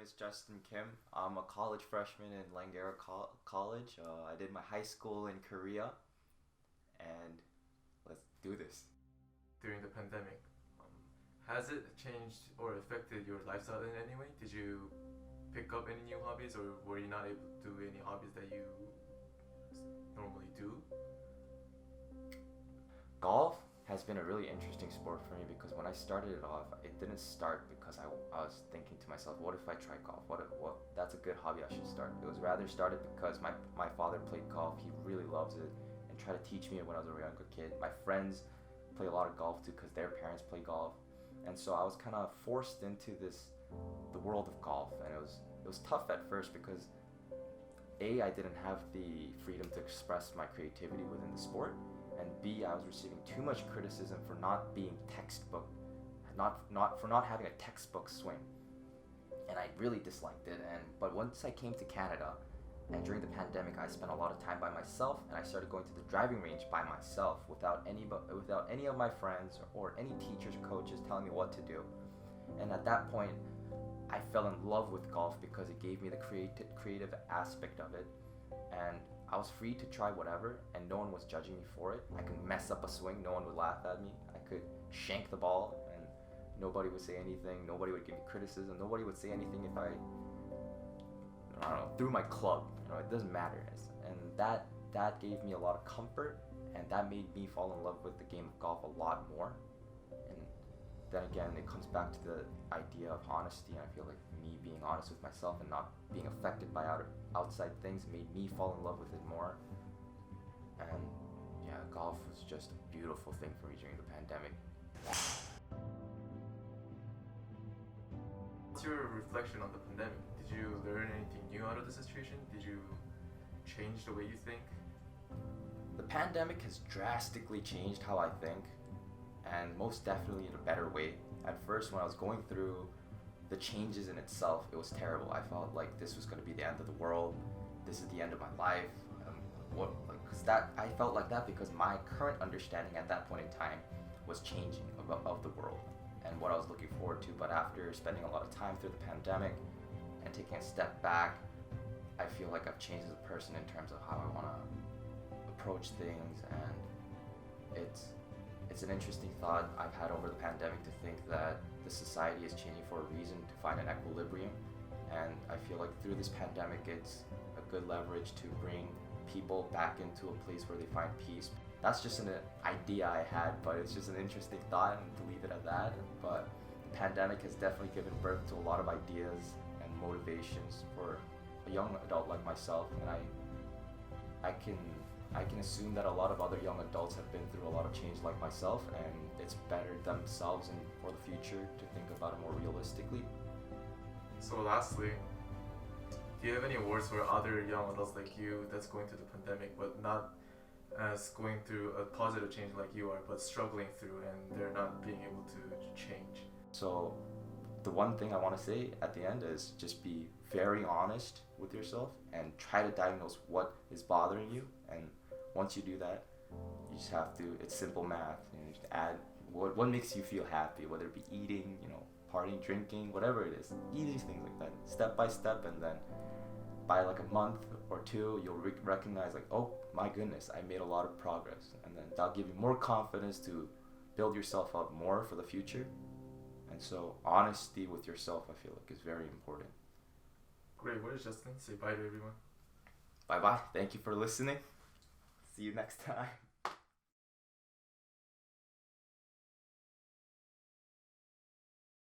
is Justin Kim. I'm a college freshman in Langara College. I did my high school in Korea, and let's do this. During the pandemic, has it changed or affected your lifestyle in any way? Did you pick up any new hobbies, or were you not able to do any hobbies that you normally do? Golf has been a really interesting sport for me because when I started it off, it didn't start because I was thinking to myself, what if I try golf? What that's a good hobby I should start. It was rather started because my father played golf. He really loves it and tried to teach me when I was a younger kid. My friends play a lot of golf too because their parents play golf. And so I was kind of forced into the world of golf, and it was tough at first because I didn't have the freedom to express my creativity within the sport, and B, I was receiving too much criticism for not being textbook, for not having a textbook swing, and I really disliked it. But once I came to Canada, and during the pandemic, I spent a lot of time by myself, and I started going to the driving range by myself without any of my friends or any teachers or coaches telling me what to do. And at that point, I fell in love with golf because it gave me the creative aspect of it, and I was free to try whatever, and no one was judging me for it. I could mess up a swing, no one would laugh at me. I could shank the ball, and nobody would say anything. Nobody would give me criticism. Nobody would say anything if I don't know, threw my club. It doesn't matter. And that gave me a lot of comfort, and that made me fall in love with the game of golf a lot more. And then again, it comes back to the idea of honesty, and I feel like me being honest with myself and not being affected by outside things made me fall in love with it more. And yeah, golf was just a beautiful thing for me during the pandemic. What's your reflection on the pandemic? Did you learn anything new out of the situation? Did you change the way you think? The pandemic has drastically changed how I think, and most definitely in a better way. At first, when I was going through the changes in itself, it was terrible. I felt like this was going to be the end of the world. This is the end of my life. I felt like that because my current understanding at that point in time was changing of the world and what I was looking forward to. But after spending a lot of time through the pandemic and taking a step back, I feel like I've changed as a person in terms of how I want to approach things, and it's an interesting thought I've had over the pandemic to think that the society is changing for a reason, to find an equilibrium. And I feel like through this pandemic, it's a good leverage to bring people back into a place where they find peace. That's just an idea I had, but it's just an interesting thought, and to leave it at that. But the pandemic has definitely given birth to a lot of ideas and motivations for a young adult like myself, and I can assume that a lot of other young adults have been through a lot of change like myself, and it's bettered themselves and for the future to think about it more realistically. So lastly, do you have any words for other young adults like you that's going through the pandemic but not as going through a positive change like you are, but struggling through and they're not being able to change? So the one thing I want to say at the end is just be very honest with yourself and try to diagnose what is bothering you. And once you do that, you just have to, it's simple math, you just add what makes you feel happy, whether it be eating, partying, drinking, whatever it is. Easy things like that, step by step, and then by like a month or two, you'll recognize like, oh my goodness, I made a lot of progress. And then that'll give you more confidence to build yourself up more for the future. And so honesty with yourself, I feel like, is very important. Great. What is Justin? Say bye to everyone. Bye-bye. Thank you for listening. See you next time.